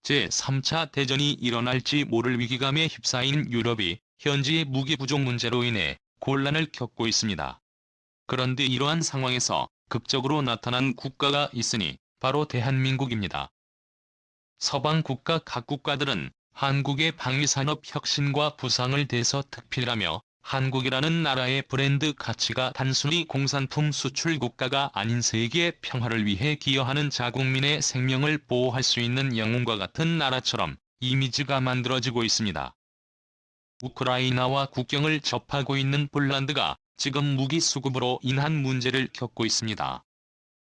제3차 대전이 일어날지 모를 위기감에 휩싸인 유럽이 현지의 무기 부족 문제로 인해 곤란을 겪고 있습니다. 그런데 이러한 상황에서 극적으로 나타난 국가가 있으니 바로 대한민국입니다. 서방 국가 각 국가들은 한국의 방위산업 혁신과 부상을 대서특필하며 한국이라는 나라의 브랜드 가치가 단순히 공산품 수출 국가가 아닌 세계 평화를 위해 기여하는 자국민의 생명을 보호할 수 있는 영웅과 같은 나라처럼 이미지가 만들어지고 있습니다. 우크라이나와 국경을 접하고 있는 폴란드가 지금 무기 수급으로 인한 문제를 겪고 있습니다.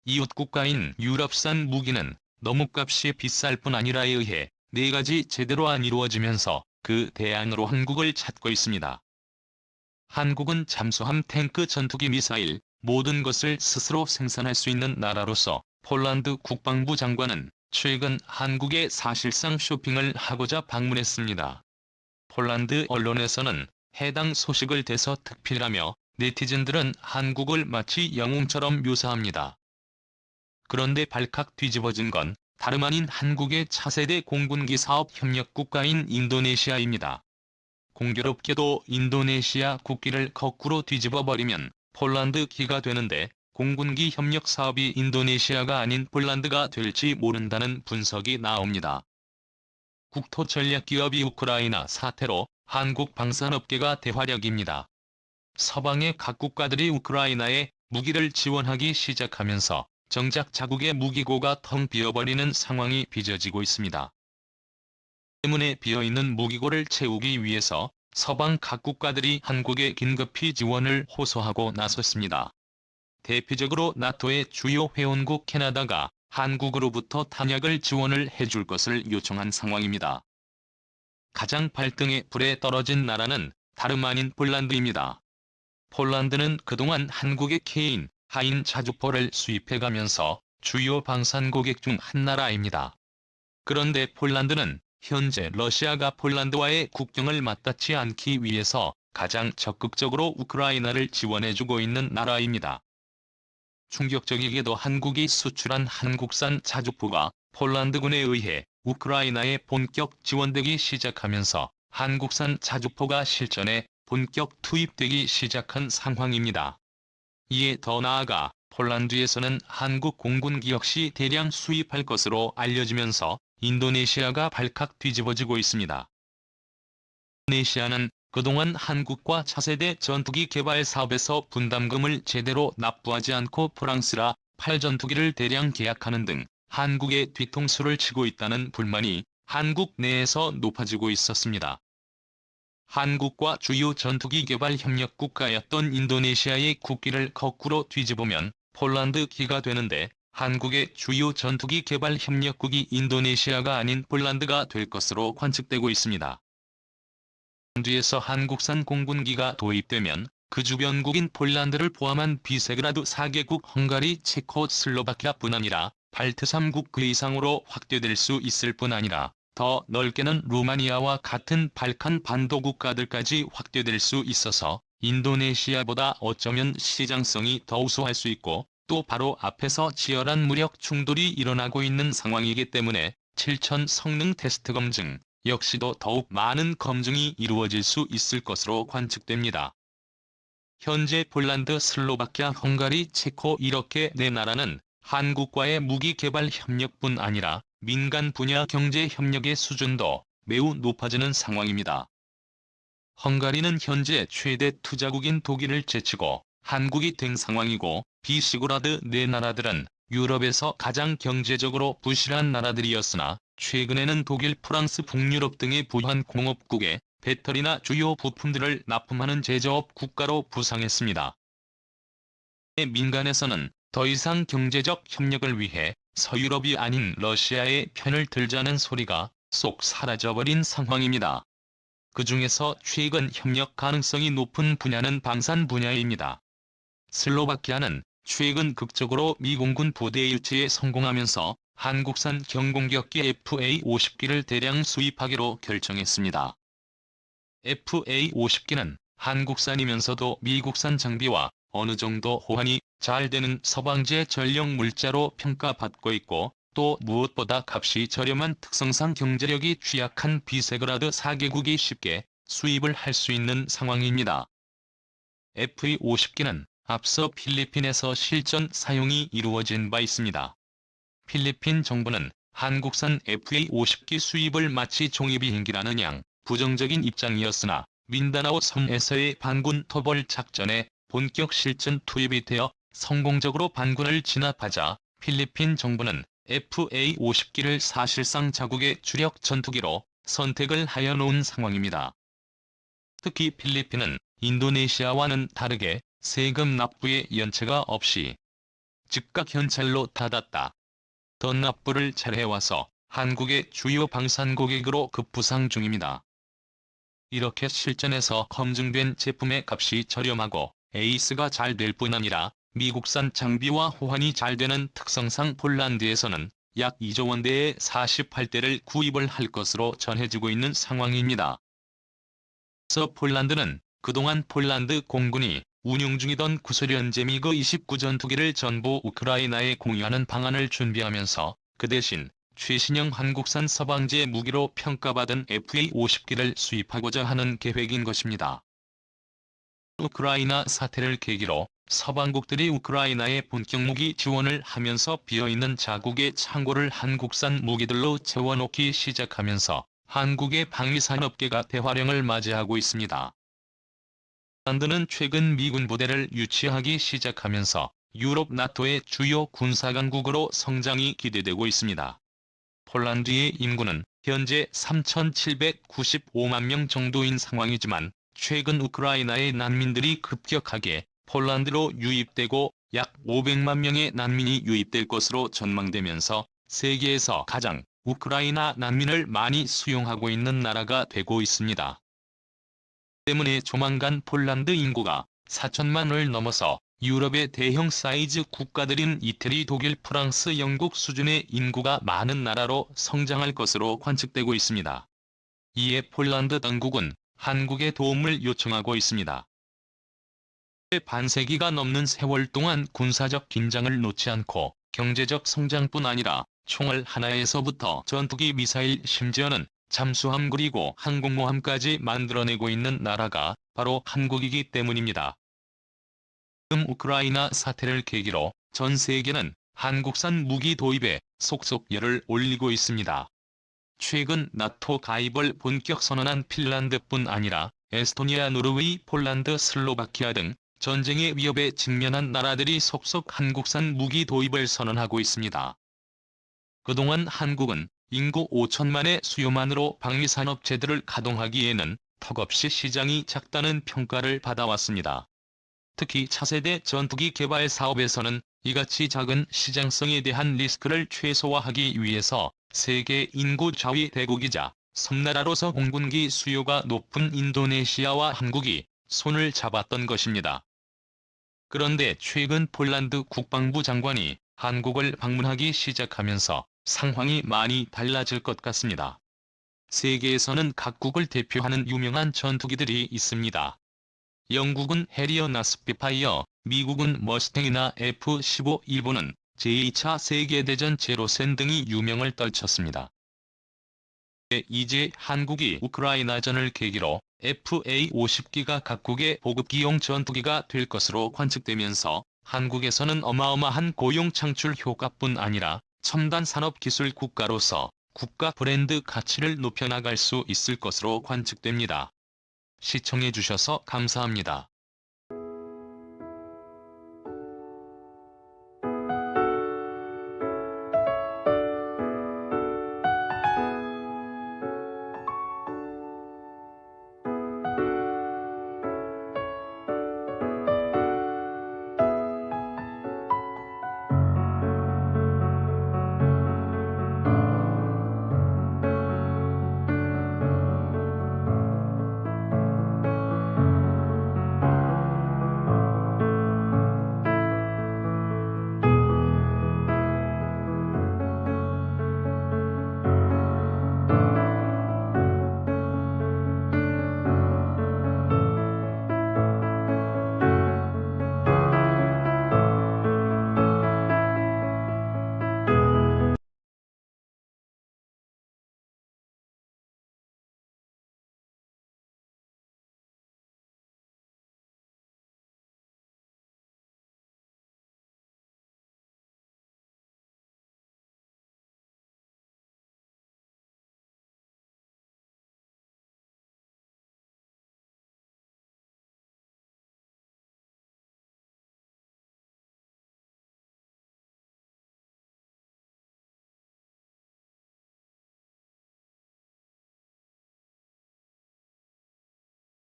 이웃 국가인 유럽산 무기는 너무 값이 비쌀 뿐 아니라에 의해 4가지 제대로 안 이루어지면서 그 대안으로 한국을 찾고 있습니다. 한국은 잠수함, 탱크, 전투기, 미사일 모든 것을 스스로 생산할 수 있는 나라로서 폴란드 국방부 장관은 최근 한국에 사실상 쇼핑을 하고자 방문했습니다. 폴란드 언론에서는 해당 소식을 대서특필하며 네티즌들은 한국을 마치 영웅처럼 묘사합니다. 그런데 발칵 뒤집어진 건 다름 아닌 한국의 차세대 공군기 사업 협력 국가인 인도네시아입니다. 공교롭게도 인도네시아 국기를 거꾸로 뒤집어 버리면 폴란드기가 되는데 공군기 협력 사업이 인도네시아가 아닌 폴란드가 될지 모른다는 분석이 나옵니다. 국토전략기업이 우크라이나 사태로 한국 방산업계가 대활약입니다. 서방의 각 국가들이 우크라이나에 무기를 지원하기 시작하면서 정작 자국의 무기고가 텅 비어버리는 상황이 빚어지고 있습니다. 때문에 비어있는 무기고를 채우기 위해서 서방 각 국가들이 한국에 긴급히 지원을 호소하고 나섰습니다. 대표적으로 나토의 주요 회원국 캐나다가 한국으로부터 탄약을 지원을 해줄 것을 요청한 상황입니다. 가장 발등에 불에 떨어진 나라는 다름 아닌 폴란드입니다. 폴란드는 그동안 한국의 K인, 하인 자주포를 수입해가면서 주요 방산 고객 중 한 나라입니다. 그런데 폴란드는 현재 러시아가 폴란드와의 국경을 맞닿지 않기 위해서 가장 적극적으로 우크라이나를 지원해주고 있는 나라입니다. 충격적이게도 한국이 수출한 한국산 자주포가 폴란드군에 의해 우크라이나에 본격 지원되기 시작하면서 한국산 자주포가 실전에 본격 투입되기 시작한 상황입니다. 이에 더 나아가 폴란드에서는 한국 공군기 역시 대량 수입할 것으로 알려지면서 인도네시아가 발칵 뒤집어지고 있습니다. 인도네시아는 그동안 한국과 차세대 전투기 개발 사업에서 분담금을 제대로 납부하지 않고 프랑스라 팔 전투기를 대량 계약하는 등 한국의 뒤통수를 치고 있다는 불만이 한국 내에서 높아지고 있었습니다. 한국과 주요 전투기 개발 협력 국가였던 인도네시아의 국기를 거꾸로 뒤집으면 폴란드기가 되는데 한국의 주요 전투기 개발 협력국이 인도네시아가 아닌 폴란드가 될 것으로 관측되고 있습니다. 뒤에서 한국산 공군기가 도입되면 그 주변국인 폴란드를 포함한 비세그라드 4개국 헝가리, 체코, 슬로바키아뿐 아니라 발트 3국 그 이상으로 확대될 수 있을 뿐 아니라 더 넓게는 루마니아와 같은 발칸 반도 국가들까지 확대될 수 있어서 인도네시아보다 어쩌면 시장성이 더 우수할 수 있고 또 바로 앞에서 치열한 무력 충돌이 일어나고 있는 상황이기 때문에 7천 성능 테스트 검증 역시도 더욱 많은 검증이 이루어질 수 있을 것으로 관측됩니다. 현재 폴란드, 슬로바키아, 헝가리, 체코 이렇게 4나라는 한국과의 무기 개발 협력뿐 아니라 민간 분야 경제 협력의 수준도 매우 높아지는 상황입니다. 헝가리는 현재 최대 투자국인 독일을 제치고 한국이 된 상황이고 비시그라드 4나라들은 유럽에서 가장 경제적으로 부실한 나라들이었으나 최근에는 독일, 프랑스, 북유럽 등의 부유한 공업국에 배터리나 주요 부품들을 납품하는 제조업 국가로 부상했습니다. 민간에서는 더 이상 경제적 협력을 위해 서유럽이 아닌 러시아의 편을 들자는 소리가 쏙 사라져버린 상황입니다. 그 중에서 최근 협력 가능성이 높은 분야는 방산 분야입니다. 슬로바키아는 최근 극적으로 미 공군 부대 유치에 성공하면서 한국산 경공격기 FA-50기를 대량 수입하기로 결정했습니다. FA-50기는 한국산이면서도 미국산 장비와 어느 정도 호환이 잘 되는 서방제 전력 물자로 평가받고 있고 또 무엇보다 값이 저렴한 특성상 경제력이 취약한 비세그라드 4개국이 쉽게 수입을 할 수 있는 상황입니다. F-50기는 앞서 필리핀에서 실전 사용이 이루어진 바 있습니다. 필리핀 정부는 한국산 F-50기 수입을 마치 종이비행기라는 양 부정적인 입장이었으나 민다나오 섬에서의 반군 토벌 작전에 본격 실전 투입이 되어 성공적으로 반군을 진압하자 필리핀 정부는 F-50기를 사실상 자국의 주력 전투기로 선택을 하여 놓은 상황입니다. 특히 필리핀은 인도네시아와는 다르게 세금 납부에 연체가 없이 즉각 현찰로 닫았다. 더 납부를 잘해와서 한국의 주요 방산 고객으로 급부상 중입니다. 이렇게 실전에서 검증된 제품의 값이 저렴하고 에이스가 잘 될 뿐 아니라 미국산 장비와 호환이 잘 되는 특성상 폴란드에서는 약 2조 원대의 48대를 구입을 할 것으로 전해지고 있는 상황입니다. 그래서 폴란드는 그동안 폴란드 공군이 운용 중이던 구소련 미그 29 전투기를 전부 우크라이나에 공유하는 방안을 준비하면서 그 대신 최신형 한국산 서방제 무기로 평가받은 F-50기를 수입하고자 하는 계획인 것입니다. 우크라이나 사태를 계기로 서방국들이 우크라이나에 본격 무기 지원을 하면서 비어있는 자국의 창고를 한국산 무기들로 채워놓기 시작하면서 한국의 방위산업계가 대화령을 맞이하고 있습니다. 폴란드는 최근 미군 부대를 유치하기 시작하면서 유럽 나토의 주요 군사강국으로 성장이 기대되고 있습니다. 폴란드의 인구는 현재 3,795만 명 정도인 상황이지만 최근 우크라이나의 난민들이 급격하게 폴란드로 유입되고 약 500만 명의 난민이 유입될 것으로 전망되면서 세계에서 가장 우크라이나 난민을 많이 수용하고 있는 나라가 되고 있습니다. 때문에 조만간 폴란드 인구가 4천만을 넘어서 유럽의 대형 사이즈 국가들인 이태리, 독일, 프랑스, 영국 수준의 인구가 많은 나라로 성장할 것으로 관측되고 있습니다. 이에 폴란드 당국은 한국의 도움을 요청하고 있습니다. 반세기가 넘는 세월 동안 군사적 긴장을 놓지 않고 경제적 성장뿐 아니라 총알 하나에서부터 전투기, 미사일, 심지어는 잠수함 그리고 항공모함까지 만들어내고 있는 나라가 바로 한국이기 때문입니다. 지금 우크라이나 사태를 계기로 전 세계는 한국산 무기 도입에 속속 열을 올리고 있습니다. 최근 나토 가입을 본격 선언한 핀란드뿐 아니라 에스토니아, 노르웨이, 폴란드, 슬로바키아 등 전쟁의 위협에 직면한 나라들이 속속 한국산 무기 도입을 선언하고 있습니다. 그동안 한국은 인구 5천만의 수요만으로 방위산업체들을 가동하기에는 턱없이 시장이 작다는 평가를 받아왔습니다. 특히 차세대 전투기 개발 사업에서는 이같이 작은 시장성에 대한 리스크를 최소화하기 위해서 세계 인구 좌위 대국이자 섬나라로서 공군기 수요가 높은 인도네시아와 한국이 손을 잡았던 것입니다. 그런데 최근 폴란드 국방부 장관이 한국을 방문하기 시작하면서 상황이 많이 달라질 것 같습니다. 세계에서는 각국을 대표하는 유명한 전투기들이 있습니다. 영국은 해리어 나스피파이어, 미국은 머스탱이나 F-15, 일본은 제2차 세계대전 제로센 등이 유명을 떨쳤습니다. 이제 한국이 우크라이나전을 계기로 F-50기가 각국의 보급기용 전투기가 될 것으로 관측되면서 한국에서는 어마어마한 고용 창출 효과뿐 아니라 첨단 산업기술 국가로서 국가 브랜드 가치를 높여나갈 수 있을 것으로 관측됩니다. 시청해주셔서 감사합니다.